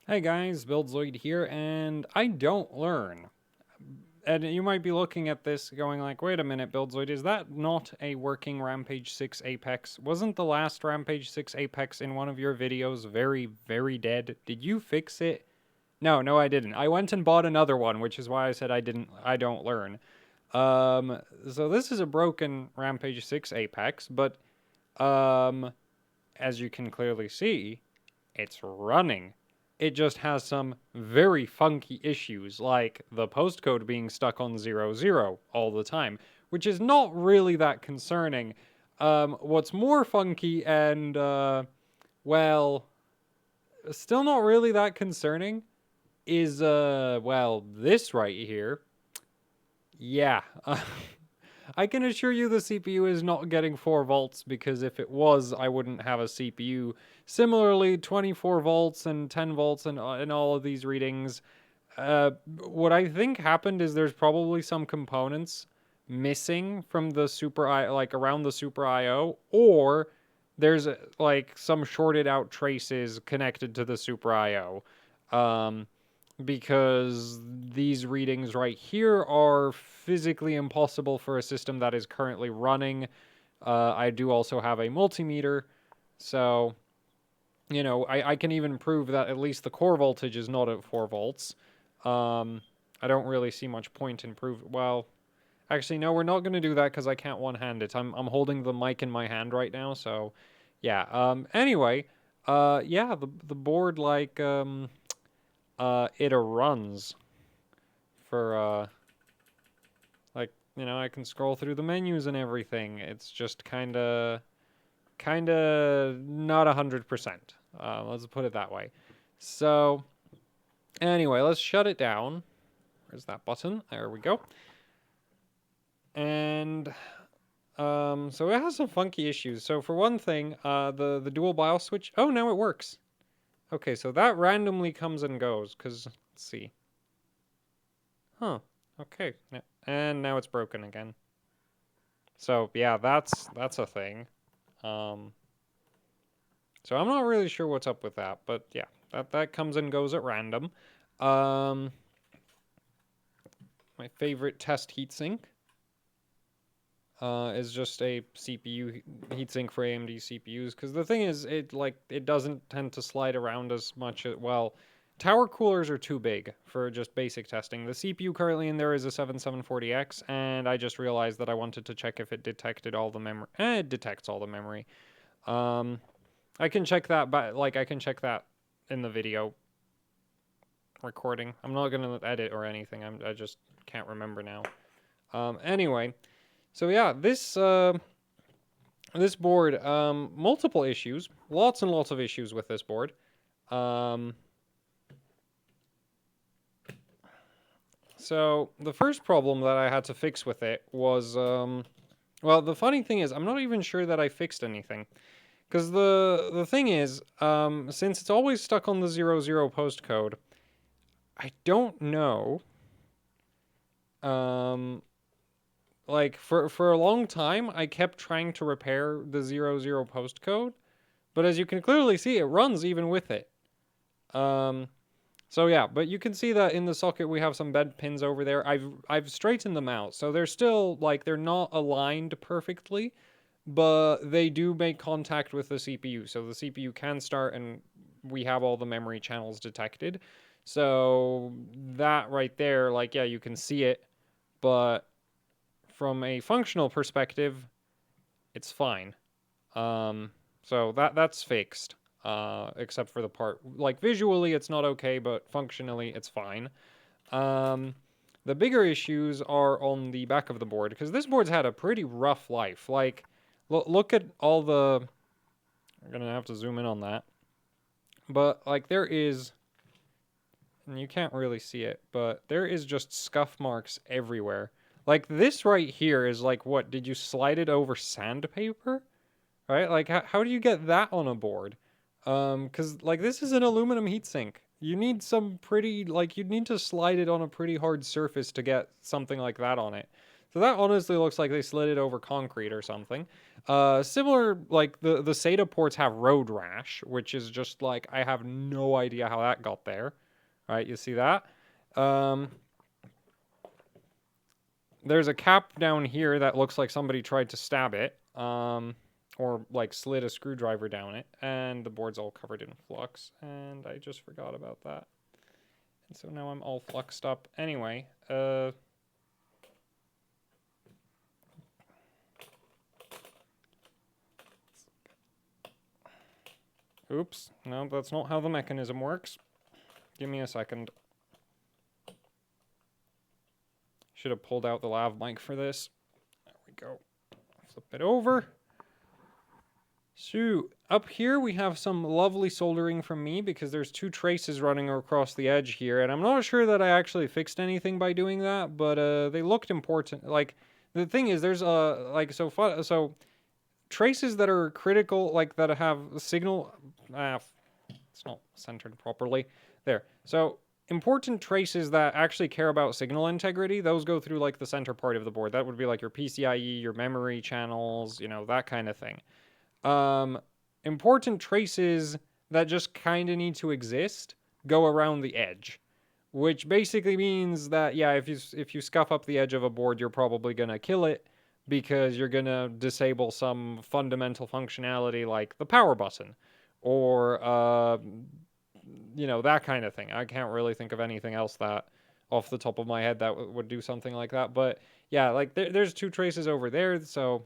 Hey guys, Buildzoid here, and I don't learn. And you might be looking at this going like, wait a minute, Buildzoid, is that not a working Rampage 6 Apex? Wasn't the last Rampage 6 Apex in one of your videos very, very dead? Did you fix it? No, I didn't. I went and bought another one, which is why I said I don't learn. So this is a broken Rampage 6 Apex, but, as you can clearly see, it's running. It just has some very funky issues, like the postcode being stuck on 00 all the time, which is not really that concerning. What's more funky and, well, still not really that concerning is, well, this right here. Yeah. I can assure you the CPU is not getting 4 volts because if it was, I wouldn't have a CPU. Similarly, 24 volts and 10 volts and all of these readings. What I think happened is there's probably some components missing from the like around the Super IO, or there's like some shorted out traces connected to the Super IO. Because these readings right here are physically impossible for a system that is currently running. I do also have a multimeter, so, you know, I can even prove that at least the core voltage is not at 4 volts. I don't really see much point in well, actually, no, we're not going to do that because I can't one-hand it. I'm holding the mic in my hand right now, so, yeah. Anyway, yeah, the board, like, it runs for, like, you know, I can scroll through the menus and everything. It's just kinda not 100%. Let's put it that way. So, anyway, let's shut it down. Where's that button? There we go. And, so it has some funky issues. So for one thing, the dual BIOS switch, oh, now it works. Okay, so that randomly comes and goes, because, let's see. Huh. Okay. And now it's broken again. So, yeah, that's a thing. So I'm not really sure what's up with that, but yeah, that comes and goes at random. My favorite test heatsink is just a CPU heatsink for AMD CPUs, because the thing is, it doesn't tend to slide around as much. Well, tower coolers are too big for just basic testing. The CPU currently in there is a 7740X, and I just realized that I wanted to check if it detected all the memory. It detects all the memory. I can check that, but I can check that in the video recording. I'm not gonna edit or anything. I just can't remember now. Anyway, so yeah, this board, multiple issues, lots and lots of issues with this board. So the first problem that I had to fix with it was, well, the funny thing is, I'm not even sure that I fixed anything. Because the thing is, since it's always stuck on the 00 postcode, I don't know. Like, for a long time, I kept trying to repair the 00 postcode, but as you can clearly see, it runs even with it. So yeah, but you can see that in the socket we have some bent pins over there. I've straightened them out, so they're still, like, they're not aligned perfectly, but they do make contact with the CPU, so the CPU can start, and we have all the memory channels detected. So that right there, like, yeah, you can see it, but from a functional perspective, it's fine. So that's fixed, except for the part, like, visually it's not okay, but functionally it's fine. The bigger issues are on the back of the board, because this board's had a pretty rough life. Like, look at all the... I'm gonna have to zoom in on that. But, like, there is... And you can't really see it, but there is just scuff marks everywhere. Like, this right here is like, what, did you slide it over sandpaper? Right? Like, how do you get that on a board? Because, like, this is an aluminum heatsink. You need some pretty, like, you'd need to slide it on a pretty hard surface to get something like that on it. So that honestly looks like they slid it over concrete or something. Similar, like the SATA ports have road rash, which is just like, I have no idea how that got there. Right, you see that? There's a cap down here that looks like somebody tried to stab it. Or like slid a screwdriver down it, and the board's all covered in flux, and I just forgot about that. And so now I'm all fluxed up. Anyway, oops, no, that's not how the mechanism works. Give me a second. Should have pulled out the lav mic for this. There we go. Flip it over. So, up here we have some lovely soldering from me because there's 2 traces running across the edge here, and I'm not sure that I actually fixed anything by doing that, but they looked important. Like, the thing is, there's so traces that are critical, like that have signal. It's not centered properly. There. So important traces that actually care about signal integrity, those go through like the center part of the board. That would be like your PCIe, your memory channels, you know, that kind of thing. Important traces that just kind of need to exist go around the edge, which basically means that, yeah, if you scuff up the edge of a board, you're probably going to kill it because you're going to disable some fundamental functionality like the power button or, you know, that kind of thing. I can't really think of anything else that off the top of my head that would do something like that. But yeah, like there's 2 traces over there, so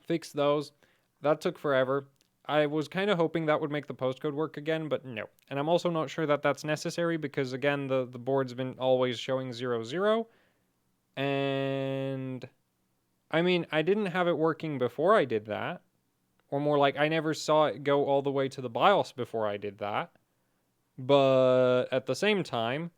fix those. That took forever. I was kind of hoping that would make the postcode work again, but no. And I'm also not sure that that's necessary because, again, the board's been always showing 00. And, I mean, I didn't have it working before I did that. Or more like, I never saw it go all the way to the BIOS before I did that. But at the same time,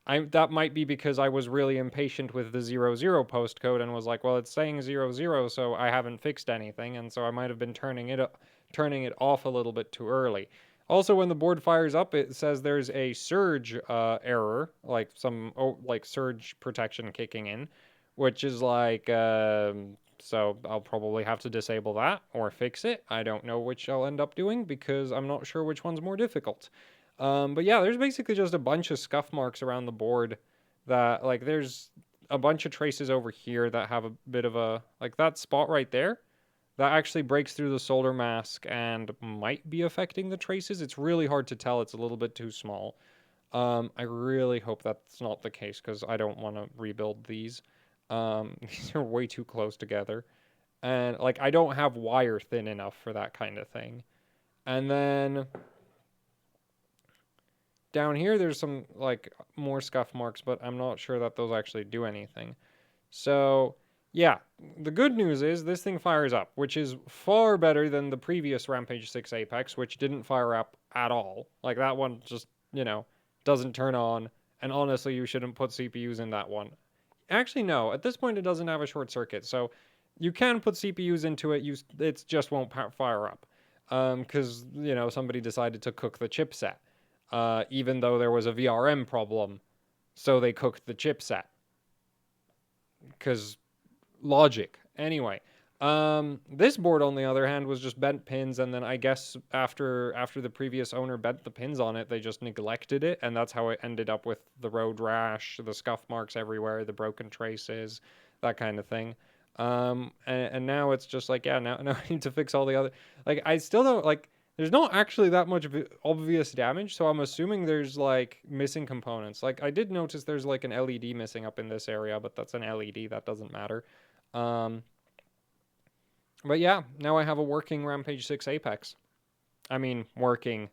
that might be because I was really impatient with the 00 postcode and was like, well, it's saying 00, so I haven't fixed anything, and so I might have been turning it off a little bit too early. Also, when the board fires up, it says there's a surge error, like some like surge protection kicking in, which is like, so I'll probably have to disable that or fix it. I don't know which I'll end up doing because I'm not sure which one's more difficult. But yeah, there's basically just a bunch of scuff marks around the board that, like, there's a bunch of traces over here that have a bit of a, like, that spot right there, that actually breaks through the solder mask and might be affecting the traces. It's really hard to tell. It's a little bit too small. I really hope that's not the case because I don't want to rebuild these. These are way too close together. And, like, I don't have wire thin enough for that kind of thing. And then down here, there's some, like, more scuff marks, but I'm not sure that those actually do anything. So, yeah, the good news is this thing fires up, which is far better than the previous Rampage 6 Apex, which didn't fire up at all. Like, that one just, you know, doesn't turn on, and honestly, you shouldn't put CPUs in that one. Actually, no, at this point, it doesn't have a short circuit, so you can put CPUs into it, it just won't fire up. Because, you know, somebody decided to cook the chipset. Even though there was a VRM problem, so they cooked the chipset. Because logic. Anyway, this board, on the other hand, was just bent pins, and then I guess after the previous owner bent the pins on it, they just neglected it, and that's how it ended up with the road rash, the scuff marks everywhere, the broken traces, that kind of thing. And now it's just like, yeah, now I need to fix all the other, like, I still don't, like, there's not actually that much obvious damage, so I'm assuming there's, like, missing components. Like, I did notice there's, like, an LED missing up in this area, but that's an LED, that doesn't matter. But yeah, now I have a working Rampage 6 Apex. I mean, running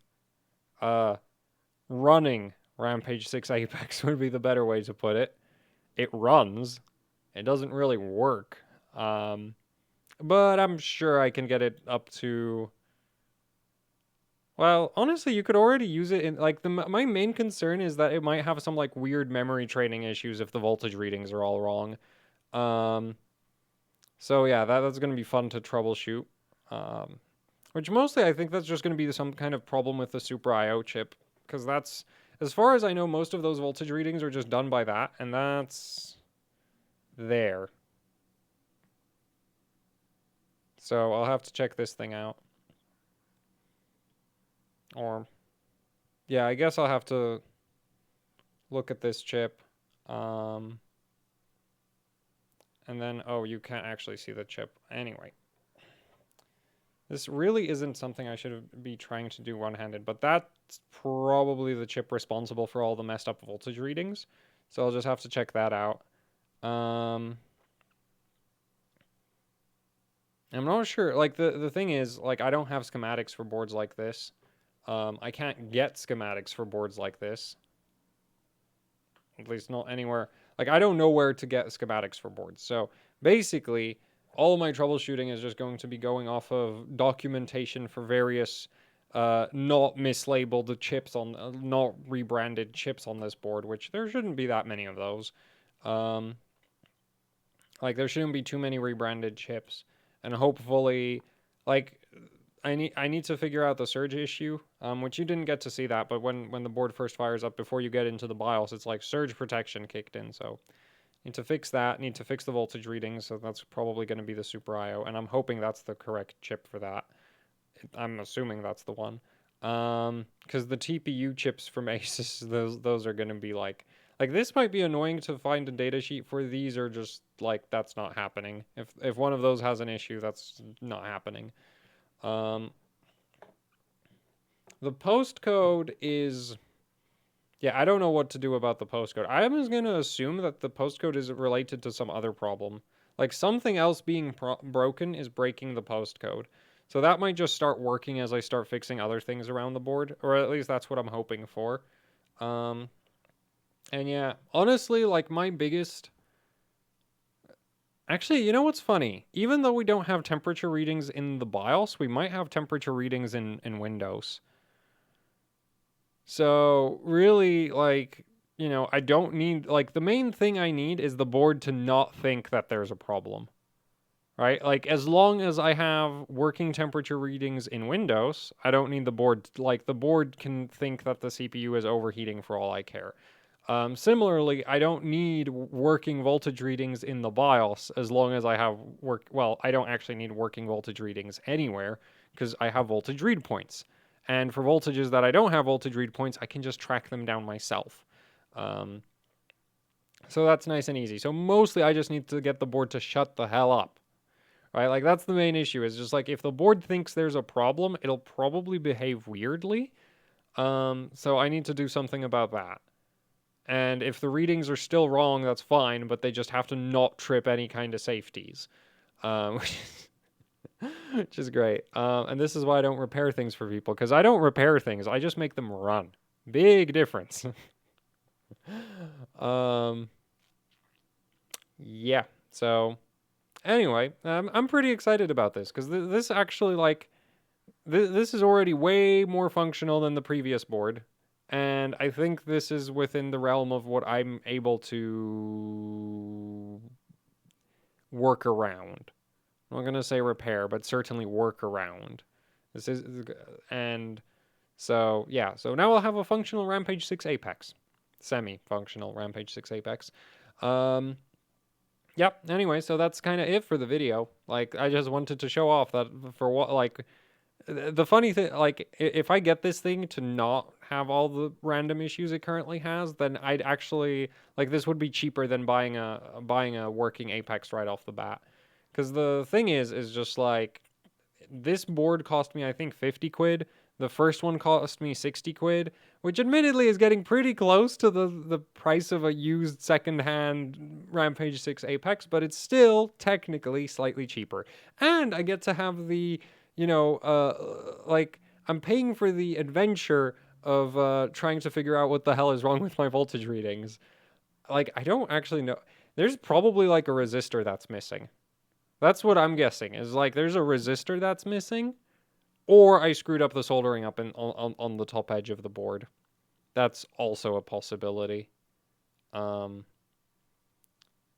Rampage 6 Apex would be the better way to put it. It runs. It doesn't really work. But I'm sure I can get it up to... Well, honestly, you could already use it in, like, my main concern is that it might have some, like, weird memory training issues if the voltage readings are all wrong. So yeah, that's going to be fun to troubleshoot. Which mostly I think that's just going to be some kind of problem with the Super I/O chip, because that's, as far as I know, most of those voltage readings are just done by that, and there. So I'll have to check this thing out. Or, yeah, I guess I'll have to look at this chip. And then, oh, you can't actually see the chip. Anyway. This really isn't something I should be trying to do one-handed, but that's probably the chip responsible for all the messed up voltage readings. So I'll just have to check that out. I'm not sure. Like, the thing is, like, I don't have schematics for boards like this. I can't get schematics for boards like this. At least not anywhere. Like, I don't know where to get schematics for boards. So, basically, all of my troubleshooting is just going to be going off of documentation for various not mislabeled chips on, not rebranded chips on this board, which there shouldn't be that many of those. Like, there shouldn't be too many rebranded chips. And hopefully, like, I need to figure out the surge issue, which you didn't get to see that, but when the board first fires up, before you get into the BIOS, it's like surge protection kicked in, so need to fix that, need to fix the voltage readings, so that's probably going to be the Super IO, and I'm hoping that's the correct chip for that. I'm assuming that's the one. Because the TPU chips from Asus, those are going to be like this might be annoying to find a datasheet for these, or just like that's not happening. If one of those has an issue, that's not happening. The postcode is, yeah, I don't know what to do about the postcode. I am just going to assume that the postcode is related to some other problem. Like something else being broken is breaking the postcode. So that might just start working as I start fixing other things around the board, or at least that's what I'm hoping for. And yeah, honestly, like my biggest... Actually, you know what's funny? Even though we don't have temperature readings in the BIOS, we might have temperature readings in Windows. So really, like, you know, I don't need, like, the main thing I need is the board to not think that there's a problem. Right? Like, as long as I have working temperature readings in Windows, I don't need the board, like, the board can think that the CPU is overheating for all I care. Similarly, I don't need working voltage readings in the BIOS as long as I have well, I don't actually need working voltage readings anywhere because I have voltage read points. And for voltages that I don't have voltage read points, I can just track them down myself. So that's nice and easy. So mostly I just need to get the board to shut the hell up. Right? Like that's the main issue, is just like if the board thinks there's a problem, it'll probably behave weirdly. So I need to do something about that. And if the readings are still wrong, that's fine, but they just have to not trip any kind of safeties. Which is great. And this is why I don't repair things for people, because I don't repair things, I just make them run. Big difference. Yeah, so anyway, I'm pretty excited about this, because this actually, like, this is already way more functional than the previous board. And I think this is within the realm of what I'm able to work around. I'm not going to say repair, but certainly work around. This is, and so, yeah. So now I'll have a functional Rampage 6 Apex. Semi-functional Rampage 6 Apex. Yep, anyway, so that's kind of it for the video. Like, I just wanted to show off that for what, like... The funny thing, like, if I get this thing to not have all the random issues it currently has, then I'd actually, like, this would be cheaper than buying a working Apex right off the bat. Because the thing is just like, this board cost me, I think, 50 quid. The first one cost me 60 quid, which admittedly is getting pretty close to the price of a used secondhand Rampage 6 Apex, but it's still technically slightly cheaper. And I get to have the... You know, like, I'm paying for the adventure of trying to figure out what the hell is wrong with my voltage readings. Like, I don't actually know. There's probably, like, a resistor that's missing. That's what I'm guessing, is, like, there's a resistor that's missing, or I screwed up the soldering up on the top edge of the board. That's also a possibility. Because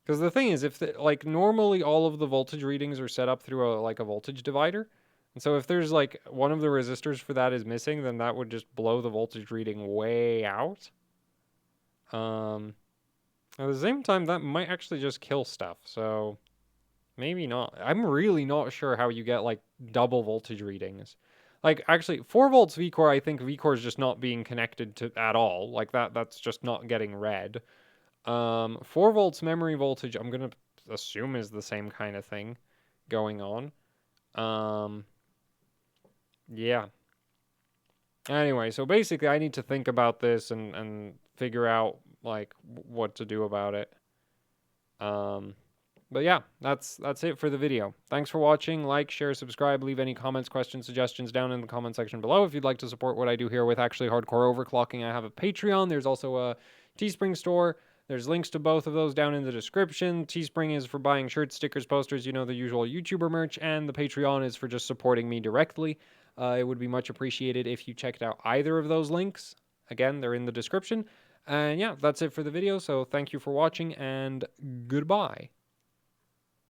the thing is, if, like, normally all of the voltage readings are set up through a voltage divider. And so if there's, like, one of the resistors for that is missing, then that would just blow the voltage reading way out. At the same time, that might actually just kill stuff, so maybe not. I'm really not sure how you get, like, double voltage readings. Like, actually, 4 volts VCore, I think VCore is just not being connected to at all. Like, that's just not getting read. 4 volts memory voltage, I'm gonna assume is the same kind of thing going on. Yeah. Anyway, so basically I need to think about this and figure out, like, what to do about it. But yeah, that's it for the video. Thanks for watching. Like, share, subscribe, leave any comments, questions, suggestions down in the comment section below. If you'd like to support what I do here with actually hardcore overclocking, I have a Patreon. There's also a Teespring store. There's links to both of those down in the description. Teespring is for buying shirts, stickers, posters, you know, the usual YouTuber merch, and the Patreon is for just supporting me directly. It would be much appreciated if you checked out either of those links. Again, they're in the description. And yeah, that's it for the video, so thank you for watching, and goodbye.